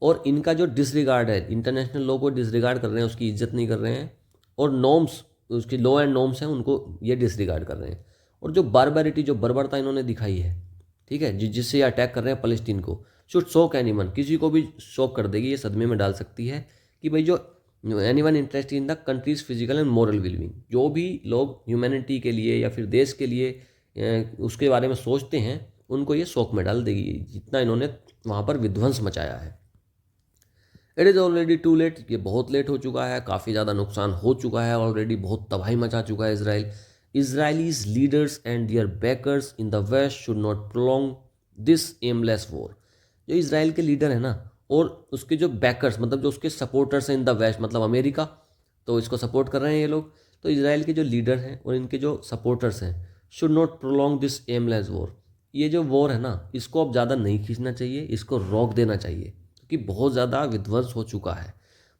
और इनका जो डिसरिगार्ड है, इंटरनेशनल लॉ को डिसरिगार्ड कर रहे हैं, उसकी इज्जत नहीं कर रहे हैं, और नॉर्म्स, उसकी लॉ एंड नॉर्म्स हैं, उनको ये डिसरिगार्ड कर रहे हैं। और जो बारबैरिटी, जो बर्बरता इन्होंने दिखाई है, ठीक है, जिससे ये अटैक कर रहे हैं फलस्तीन को, शुड शॉक एनीवन, किसी को भी शॉक कर देगी, ये सदमे में डाल सकती है कि भाई जो anyone interest in the countries physical and moral wellbeing, जो भी लोग ह्यूमैनिटी के लिए या फिर देश के लिए उसके बारे में सोचते हैं, उनको ये शौक में डाल देगी, जितना इन्होंने वहाँ पर विध्वंस मचाया है। It is already too late, ये बहुत लेट हो चुका है, काफ़ी ज़्यादा नुकसान हो चुका है ऑलरेडी, बहुत तबाही मचा चुका है Israel. Israelis leaders and their backers in the West should not prolong this aimless war। जो इसराइल के लीडर है ना, और उसके जो बैकर्स, मतलब जो उसके सपोर्टर्स हैं इन द वेस्ट, मतलब अमेरिका, तो इसको सपोर्ट कर रहे हैं ये लोग। तो इसराइल के जो लीडर हैं और इनके जो सपोर्टर्स हैं, should not prolong this aimless war, ये जो वॉर है ना, इसको अब ज़्यादा नहीं खींचना चाहिए, इसको रोक देना चाहिए, क्योंकि बहुत ज़्यादा विध्वंस हो चुका है।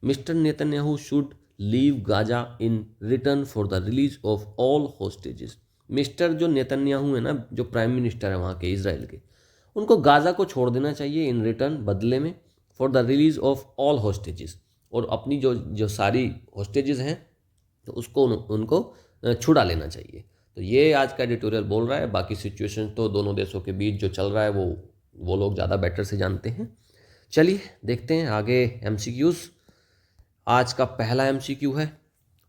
Mister Netanyahu should leave Gaza in return for the release of all hostages. Mister जो नेतन्याहू है ना, जो प्राइम मिनिस्टर है वहाँ के इसराइल के, उनको गाजा को छोड़ देना चाहिए इन रिटर्न, बदले में, for the release of all hostages, और अपनी जो सारी होस्टेजेस हैं तो उसको उनको छुड़ा लेना चाहिए। तो ये आज का एडिटोरियल बोल रहा है। बाकी सिचुएशन तो दोनों देशों के बीच जो चल रहा है वो लोग ज़्यादा बेटर से जानते हैं। चलिए देखते हैं आगे एमसीक्यूज़। आज का पहला एमसीक्यू है,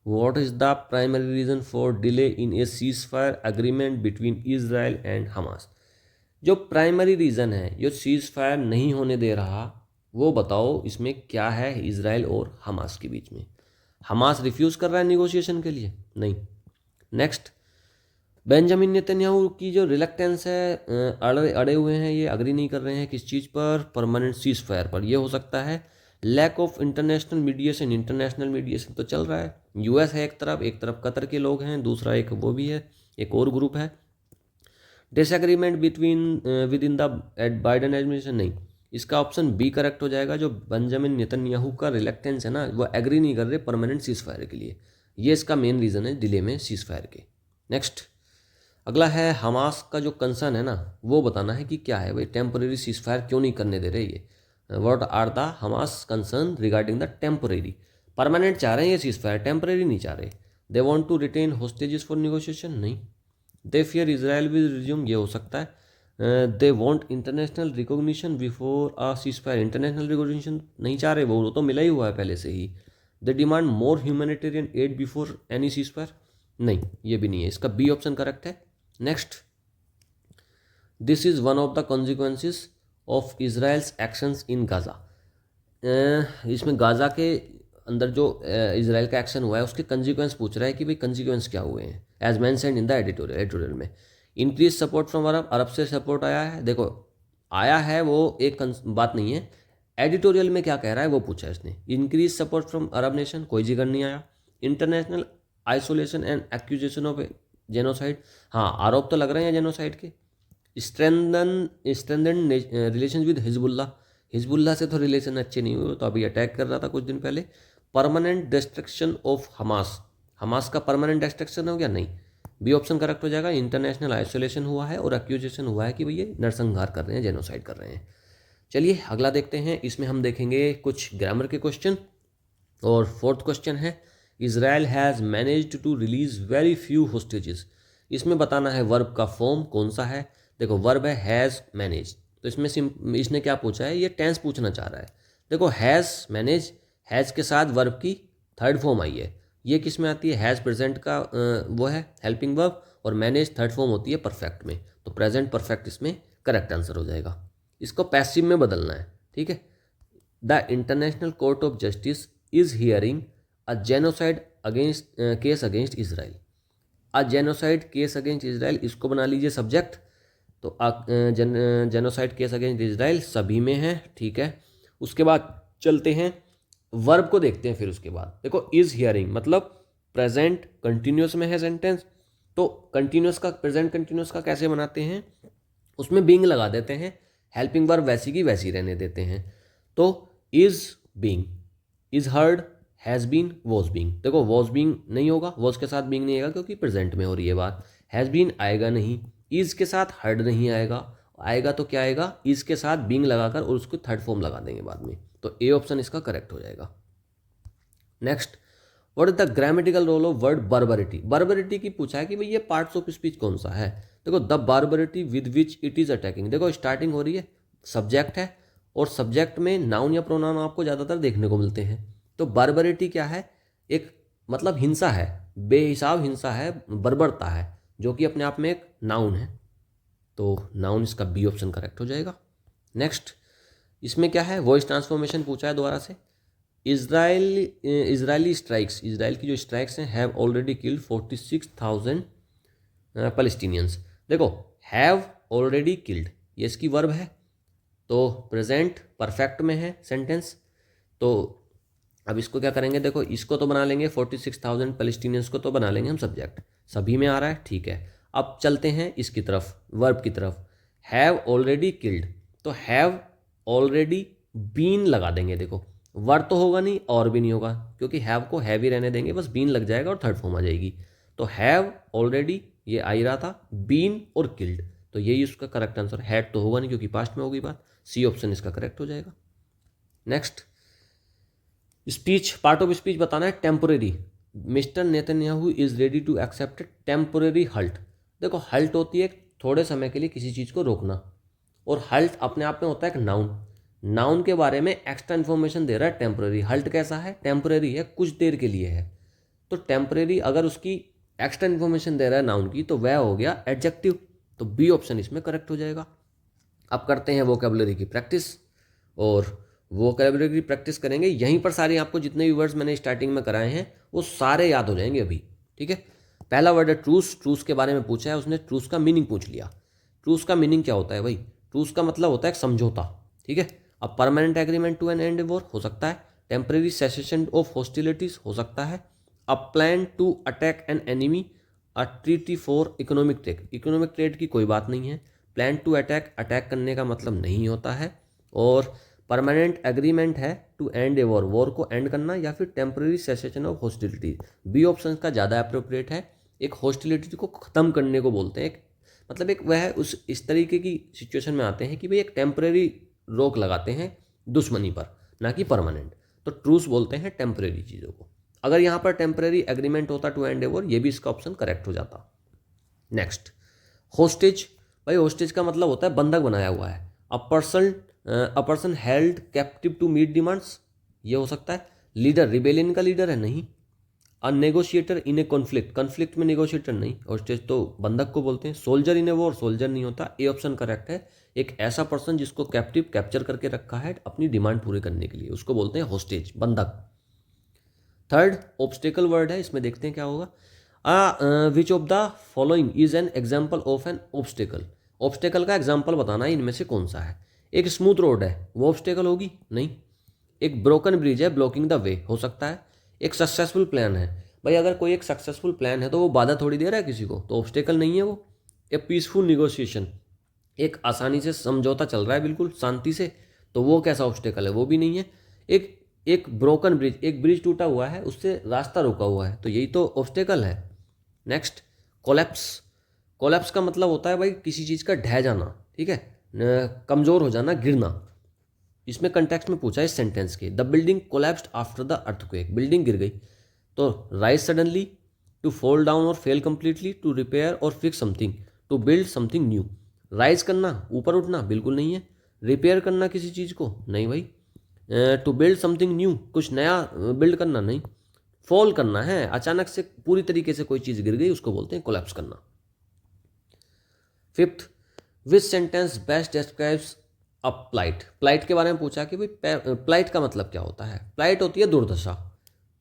what is the primary reason for delay in A cease fire agreement between Israel and Hamas. जो प्राइमरी रीज़न है, जो सीज फायर नहीं होने दे रहा, वो बताओ इसमें क्या है इजराइल और हमास के बीच में। हमास रिफ्यूज़ कर रहा है निगोशिएशन के लिए? नहीं। नेक्स्ट, बेंजामिन नेतन्याहू की जो रिलक्टेंस है, अड़े हुए हैं, ये अग्री नहीं कर रहे हैं किस चीज़ पर? परमानेंट सीज फायर पर। ये हो सकता है lack of international mediation. International mediation तो चल रहा है, यूएस है एक तरफ कतर के लोग हैं, दूसरा एक वो भी है, एक और ग्रुप है। Disagreement between with in the Biden administration, नहीं, इसका ऑप्शन बी करेक्ट हो जाएगा। जो बेंजामिन नेतन्याहू का रिलक्टेंस है ना, वो एग्री नहीं कर रहे परमानेंट सीज फायर के लिए, ये इसका मेन रीज़न है डिले में सीज फायर के। नेक्स्ट, अगला है हमास का जो कंसर्न है ना, वो बताना है कि क्या है भाई, टेम्परेरी सीज फायर क्यों नहीं करने दे रहे ये। What are the Hamas concern regarding the temporary. Permanent चाह रहे हैं ये सीज फायर, टेम्परेरी नहीं चाह रहे। They want to retain hostages for negotiation, नहीं। They fear Israel will resume, ये हो सकता है। They want international recognition before a ceasefire, international recognition नहीं चाह रहे, वो तो मिला ही हुआ है पहले से ही। They demand more humanitarian aid before any ceasefire, नहीं, ये भी नहीं है, इसका बी ऑप्शन करेक्ट है। Next, this is one of the consequences of Israel's actions in Gaza. इसमें गाज़ा के अंदर जो इजराइल का एक्शन हुआ है उसके कंसिक्वेंस पूछ रहा है कि भाई कंसिक्वेंस क्या हुए हैं, as mentioned in the editorial में। इंक्रीज सपोर्ट फ्रॉम अरब से सपोर्ट आया है, देखो आया है वो एक बात नहीं है, एडिटोरियल में क्या कह रहा है वो पूछा है इसने। Increase support from Arab nation, कोई जिक्र नहीं आया। International isolation and accusation of genocide, हाँ आरोप तो लग रहे हैं जेनोसाइड के। स्ट्रेंथन रिलेशन विद हिजबुल्ला से तो रिलेशन अच्छे नहीं हुए, तो अभी अटैक कर रहा था कुछ दिन पहले। परमानेंट डिस्ट्रक्शन ऑफ हमास का परमानेंट डिस्ट्रक्शन हो गया, नहीं, बी ऑप्शन करेक्ट हो जाएगा। इंटरनेशनल आइसोलेशन हुआ है और एक्यूजेशन हुआ है कि भैया नरसंहार कर रहे हैं, जेनोसाइड कर रहे हैं। चलिए अगला देखते हैं, इसमें हम देखेंगे कुछ ग्रामर के क्वेश्चन। और फोर्थ क्वेश्चन है, Israel has managed to release very few hostages. इसमें बताना है वर्ब का फॉर्म कौन सा है। देखो वर्ब है हैज़ मैनेज, तो इसमें इसने क्या पूछा है, ये टेंस पूछना चाह रहा है। देखो हैज़ मैनेज, हैज़ के साथ वर्ब की थर्ड फॉर्म आई है, ये किस में आती है, हैज़ प्रेजेंट का वो है हेल्पिंग वर्ब, और मैनेज थर्ड फॉर्म होती है परफेक्ट में, तो प्रेजेंट परफेक्ट इसमें करेक्ट आंसर हो जाएगा। इसको पैसिव में बदलना है, ठीक है। The international court of justice is hearing a genocide against case against Israel. A genocide case against Israel, इसको बना लीजिए सब्जेक्ट, तो जेनोसाइड केस अगेंस्ट इसराइल सभी में है, ठीक है। उसके बाद चलते हैं वर्ब को देखते हैं, फिर उसके बाद देखो इज हियरिंग मतलब प्रेजेंट कंटिन्यूस में है सेंटेंस, तो कंटिन्यूस का प्रेजेंट कंटिन्यूस का कैसे बनाते हैं, उसमें बीइंग लगा देते हैं, हेल्पिंग वर्ब वैसी की वैसी रहने देते हैं। तो is being, is heard, has been, was being. देखो वॉज बीइंग नहीं होगा, वॉज के साथ बीइंग नहीं आएगा क्योंकि प्रेजेंट में हो रही है बात। हैज़ बीन आएगा नहीं, इज के साथ हर्ड नहीं आएगा, आएगा तो क्या आएगा, इज के साथ बीइंग लगाकर और उसको थर्ड फॉर्म लगा देंगे बाद में, तो ए ऑप्शन इसका करेक्ट हो जाएगा। Next, what is the grammatical role of word barbarity. Barbarity की पूछा है कि भाई ये पार्ट्स ऑफ स्पीच कौन सा है। देखो, the barbarity with which it is attacking. देखो स्टार्टिंग हो रही है, सब्जेक्ट है, और सब्जेक्ट में नाउन या प्रोनाउन आपको ज़्यादातर देखने को मिलते हैं। तो बार्बरिटी क्या है, एक मतलब हिंसा है, बेहिसाब हिंसा है, बर्बरता है, जो कि अपने आप में एक नाउन है। तो नाउन इसका बी ऑप्शन करेक्ट हो जाएगा। नेक्स्ट, इसमें क्या है, वॉइस ट्रांसफॉर्मेशन पूछा है दोबारा से। इजरायली स्ट्राइक्स, इजराइल की जो स्ट्राइक्स हैं, हैव ऑलरेडी किल्ड 46,000 पैलेस्टीनियंस। देखो, हैव ऑलरेडी किल्ड, ये इसकी वर्ब है, तो प्रेजेंट परफेक्ट में है सेंटेंस। तो अब इसको क्या करेंगे, देखो इसको तो बना लेंगे, 46,000 पैलेस्टीनियंस को तो बना लेंगे हम सब्जेक्ट, सभी में आ रहा है, ठीक है। अब चलते हैं इसकी तरफ, वर्ब की तरफ। हैव ऑलरेडी किल्ड, तो हैव ऑलरेडी बीन लगा देंगे। देखो वर्ड तो होगा नहीं और भी नहीं होगा, क्योंकि हैव को हैव ही रहने देंगे, बस बीन लग जाएगा और थर्ड फॉर्म आ जाएगी। तो हैव ऑलरेडी ये आ ही रहा था, बीन और किल्ड, तो यही उसका करेक्ट आंसर। हैड तो होगा नहीं क्योंकि पास्ट में होगी बात, सी ऑप्शन इसका करेक्ट हो जाएगा। Next, speech, part of speech बताना है, temporary. Mister Netanyahu is ready to accept temporary halt. देखो हल्ट होती है थोड़े समय के लिए किसी चीज़ को रोकना, और हल्ट अपने आप में होता है एक नाउन। नाउन के बारे में एक्स्ट्रा इन्फॉर्मेशन दे रहा है टेम्परेरी। हल्ट कैसा है, टेम्परेरी है, कुछ देर के लिए है। तो टेम्परेरी अगर उसकी एक्स्ट्रा इन्फॉर्मेशन दे रहा है नाउन की, तो वह हो गया एडजेक्टिव, तो बी ऑप्शन इसमें करेक्ट हो जाएगा। अब करते हैं वोकेबलरी की प्रैक्टिस, और वोकेबलरी की प्रैक्टिस करेंगे यहीं पर। सारे आपको जितने भी वर्ड्स मैंने स्टार्टिंग में कराए हैं वो सारे याद हो जाएंगे अभी, ठीक है। पहला वर्ड है ट्रूस। ट्रूस के बारे में पूछा है उसने, ट्रूस का मीनिंग पूछ लिया। ट्रूस का मीनिंग क्या होता है भाई, ट्रूस का मतलब होता है एक समझौता, ठीक है। अब permanent agreement to an end war हो सकता है, टेम्परेरी सेसेशन ऑफ हॉस्टिलिटीज हो सकता है, a plan to attack an enemy, a treaty for economic trade. Economic trade की कोई बात नहीं है, प्लान टू अटैक, अटैक करने का मतलब नहीं होता है, और परमानेंट एग्रीमेंट है to end a war, war को एंड करना, या फिर temporary cessation of hostility. B option का ज़्यादा अप्रोप्रिएट है, एक हॉस्टिलिटी को ख़त्म करने को बोलते हैं, मतलब एक वह उस इस तरीके की सिचुएशन में आते हैं कि भाई एक टेम्परेरी रोक लगाते हैं दुश्मनी पर, ना कि परमानेंट। तो ट्रूस बोलते हैं टेम्परेरी चीज़ों को। अगर यहाँ पर टेम्परेरी एग्रीमेंट होता टू एंड ए वॉर, ये भी इसका ऑप्शन करेक्ट हो जाता। Next, hostage. भाई होस्टेज का मतलब होता है बंधक बनाया हुआ है। A person held captive to meet demands, ये हो सकता है। लीडर, रिबेलियन का लीडर है, नहीं। A negotiator in a conflict, conflict में नेगोशिएटर नहीं, होस्टेज तो बंधक को बोलते हैं। Soldier in a war, soldier नहीं होता, ए ऑप्शन करेक्ट है। एक ऐसा पर्सन जिसको कैप्टिव, कैप्चर करके रखा है अपनी डिमांड पूरी करने के लिए, उसको बोलते हैं होस्टेज, बंधक। थर्ड, ऑब्स्टेकल वर्ड है, इसमें देखते हैं क्या होगा। Which of the following is an example of N obstacle. Obstacle का एग्जाम्पल बताना है, इनमें से कौन सा है। एक स्मूथ रोड है, वो ऑब्स्टेकल होगी, नहीं। एक ब्रोकन ब्रिज है, ब्लॉकिंग द वे, हो सकता है। एक सक्सेसफुल प्लान है, भाई अगर कोई एक सक्सेसफुल प्लान है तो वो बाधा थोड़ी दे रहा है किसी को, तो ऑब्स्टेकल नहीं है वो। ए पीसफुल निगोशिएशन, एक आसानी से समझौता चल रहा है बिल्कुल शांति से, तो वो कैसा ऑब्स्टेकल है, वो भी नहीं है। एक ब्रोकन ब्रिज, एक ब्रिज टूटा हुआ है, उससे रास्ता रुका हुआ है, तो यही तो ऑब्स्टेकल है। Next, collapse. कोलैप्स का मतलब होता है भाई किसी चीज़ का ढह जाना, ठीक है, कमज़ोर हो जाना, गिरना। इसमें कंटेक्स्ट में पूछा है इस सेंटेंस के, the building collapsed after the earthquake, building गिर गई। तो rise suddenly, to fall down और फेल कंप्लीटली, टू रिपेयर और fix something, to build something new. Rise करना, ऊपर उठना, बिल्कुल नहीं है। रिपेयर करना किसी चीज़ को, नहीं भाई। टू बिल्ड समथिंग न्यू, कुछ नया बिल्ड करना, नहीं। फॉल करना है, अचानक से पूरी तरीके से कोई चीज़ गिर गई, उसको बोलते हैं कोलैप्स करना। Fifth, which sentence best describes a plight. Plight के बारे में पूछा कि भाई प्लाइट का मतलब क्या होता है। प्लाइट होती है दुर्दशा।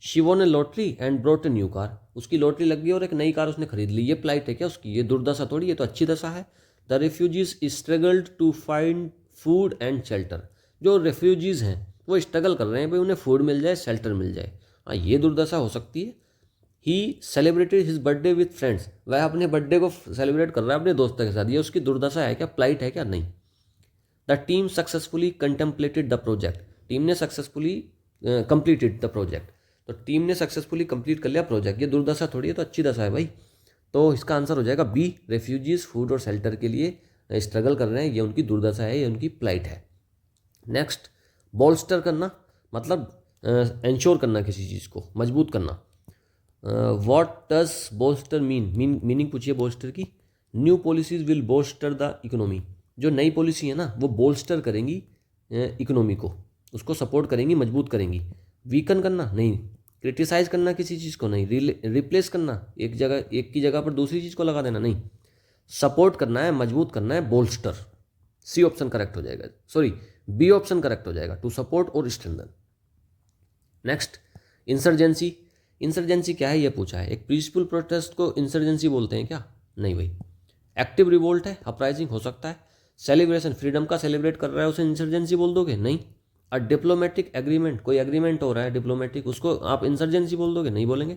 She von A lottery and brought a new car, उसकी लॉटरी लग गई और एक नई कार उसने खरीद ली, ये प्लाइट है क्या उसकी, ये दुर्दशा थोड़ी, ये तो अच्छी दशा है। The refugees struggled to find food and shelter, जो रेफ्यूजीज हैं वो स्ट्रगल कर रहे हैं भाई उन्हें फूड मिल जाए, शेल्टर मिल जाए, हाँ ये दुर्दशा हो सकती है। He celebrated his birthday with friends, वह अपने बर्थडे को सेलिब्रेट कर रहा है अपने दोस्तों के साथ, ये उसकी दुर्दशा है क्या, प्लाइट है क्या, नहीं। The team successfully contemplated the project, team ने सक्सेसफुली कंप्लीटेड द प्रोजेक्ट, तो टीम ने सक्सेसफुली कंप्लीट कर लिया प्रोजेक्ट, ये दुर्दशा थोड़ी है, तो अच्छी दशा है भाई। तो इसका आंसर हो जाएगा बी, रेफ्यूजीज फूड और शेल्टर के लिए स्ट्रगल कर रहे हैं, ये उनकी दुर्दशा है, ये उनकी प्लाइट है। नेक्स्ट, बोल्स्टर करना मतलब इंश्योर करना किसी चीज़ को, मजबूत करना। व्हाट डज बोल्स्टर मीनिंग पूछिए बोल्स्टर की। New policies will bolster the economy, जो नई पॉलिसी है ना वो बोल्स्टर करेंगी इकोनॉमी को, उसको सपोर्ट करेंगी, मजबूत करेंगी। वीकन करना नहीं, क्रिटिसाइज करना किसी चीज़ को नहीं, रिप्लेस करना, एक की जगह पर दूसरी चीज़ को लगा देना नहीं, सपोर्ट करना है, मजबूत करना है, बोल्स्टर। सी ऑप्शन करेक्ट हो जाएगा, सॉरी बी ऑप्शन करेक्ट हो जाएगा, टू सपोर्ट और स्ट्रेंथन। Next, insurgency. इंसर्जेंसी क्या है ये पूछा है। एक पीसफुल प्रोटेस्ट को इंसर्जेंसी बोलते हैं क्या? नहीं भाई। एक्टिव रिवोल्ट है, अपराइजिंग हो सकता है। सेलिब्रेशन, फ्रीडम का सेलिब्रेट कर रहा है, उसे इंसर्जेंसी बोल दोगे? नहीं। अ डिप्लोमेटिक एग्रीमेंट, कोई एग्रीमेंट हो रहा है डिप्लोमेटिक, उसको आप इंसर्जेंसी बोल दोगे? नहीं बोलेंगे।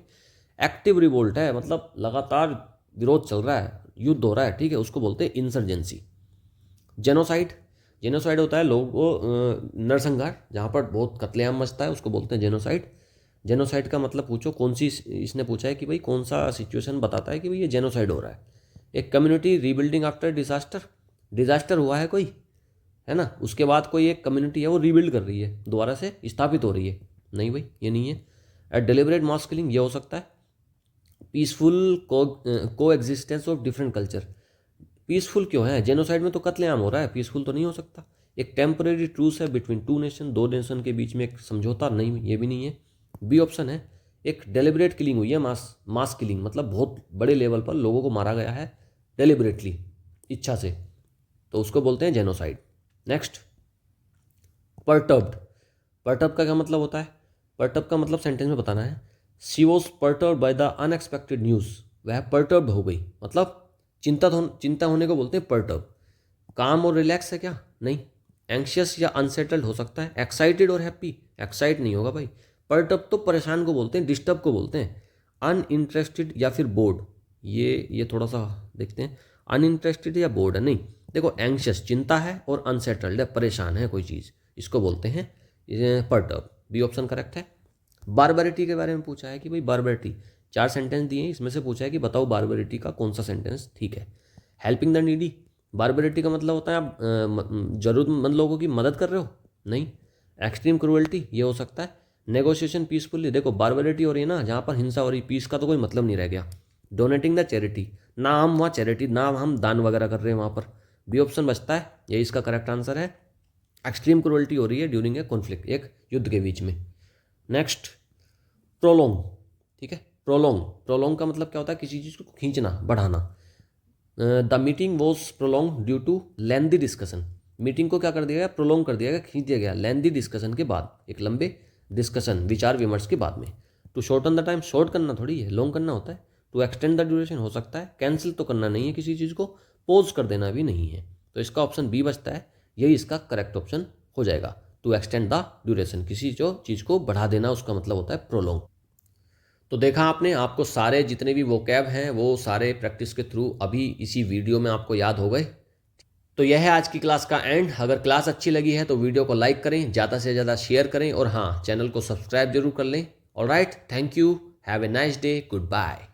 एक्टिव रिवोल्ट है, मतलब लगातार विरोध चल रहा है, युद्ध हो रहा है, ठीक है, उसको बोलते हैं इंसर्जेंसी। जेनोसाइड, जेनोसाइड होता है लोगों को नरसंहार, जहाँ पर बहुत कत्लेआम मचता है, उसको बोलते हैं जेनोसाइड। जेनोसाइड का मतलब पूछो कौन सी, इसने पूछा है कि भाई कौन सा सिचुएशन बताता है कि भाई ये जेनोसाइड हो रहा है। एक community rebuilding after disaster, disaster हुआ है कोई, है ना, उसके बाद कोई एक कम्युनिटी है वो रीबिल्ड कर रही है, दोबारा से स्थापित हो रही है। नहीं भाई, ये नहीं है। ए डेलिबरेट मास किलिंग, ये हो सकता है। पीसफुल को existence of different culture, peaceful क्यों है? जेनोसाइड में तो कत्लेआम हो रहा है, पीसफुल तो नहीं हो सकता। एक टेम्परेरी ट्रूस है बिटवीन टू नेशन, दो नेशन के बीच में एक समझौता, नहीं, ये भी नहीं है। बी ऑप्शन है। एक डेलिबरेट किलिंग हुई है, मास किलिंग, मतलब बहुत बड़े लेवल पर लोगों को मारा गया है डेलिबरेटली, इच्छा से, तो उसको बोलते हैं जेनोसाइड। Next, perturbed. परटर्ब का क्या मतलब होता है? परटर्ब का मतलब सेंटेंस में बताना है। She was perturb by the unexpected news, वह परटर्ब हो गई, मतलब चिंता होने को बोलते हैं परटर्ब। काम और रिलैक्स है क्या? नहीं। एंक्शियस या अनसेटल्ड हो सकता है। एक्साइटेड और हैप्पी, एक्साइट नहीं होगा भाई। परटर्ब तो परेशान को बोलते हैं, डिस्टर्ब को बोलते हैं। अनइंटरेस्टेड या फिर बोर्ड, ये थोड़ा सा देखते हैं, अनइंटरेस्टेड या बोर्ड है। नहीं, देखो एंक्शियस चिंता है और अनसेटल्ड है, परेशान है कोई चीज़, इसको बोलते हैं परटर्ब। बी ऑप्शन करेक्ट है। बारबरिटी के बारे में पूछा है कि भाई बारबरिटी, 4 सेंटेंस दिए हैं, इसमें से पूछा है कि बताओ बारबरिटी का कौन सा सेंटेंस ठीक है। हेल्पिंग द नीडी, बारबरिटी का मतलब होता है आप जरूरतमंद लोगों की मदद कर रहे हो? नहीं। एक्सट्रीम क्रूअल्टी, ये हो सकता है। नेगोशिएशन पीसफुल्ली, देखो बारबरिटी हो रही है ना जहाँ पर हिंसा हो रही, पीस का तो कोई मतलब नहीं रह गया। डोनेटिंग द चैरिटी, ना हम वहाँ चैरिटी, ना हम दान वगैरह कर रहे हैं वहाँ पर, बी ऑप्शन बचता है, यही इसका करेक्ट आंसर है। एक्सट्रीम क्रूअल्टी हो रही है ड्यूरिंग ए कॉन्फ्लिक्ट, एक युद्ध के बीच में। नेक्स्ट, प्रोलोंग, ठीक है। प्रोलोंग का मतलब क्या होता है? किसी चीज़ को खींचना, बढ़ाना। The meeting was prolong due to lengthy discussion, meeting को क्या कर दिया गया? प्रोलोंग कर दिया गया, खींच दिया गया, लेंदी डिस्कशन के बाद, एक लंबे डिस्कशन, विचार विमर्श के बाद में। To shorten the time, short करना थोड़ी है, लॉन्ग करना होता है। टू एक्सटेंड द ड्यूरेशन हो सकता है। कैंसिल तो करना नहीं है किसी चीज़ को, पोज कर देना भी नहीं है, तो इसका ऑप्शन बी बचता है, यही इसका करेक्ट ऑप्शन हो जाएगा। टू एक्सटेंड द ड्यूरेशन, किसी जो चीज़ को बढ़ा देना, उसका मतलब होता है प्रोलोंग। तो देखा आपने, आपको सारे जितने भी वोकैब हैं वो सारे प्रैक्टिस के थ्रू अभी इसी वीडियो में आपको याद हो गए। तो यह है आज की क्लास का एंड। अगर क्लास अच्छी लगी है तो वीडियो को लाइक करें, ज़्यादा से ज़्यादा शेयर करें और हाँ, चैनल को सब्सक्राइब जरूर कर लें। Alright, thank you, have a nice day, good bye.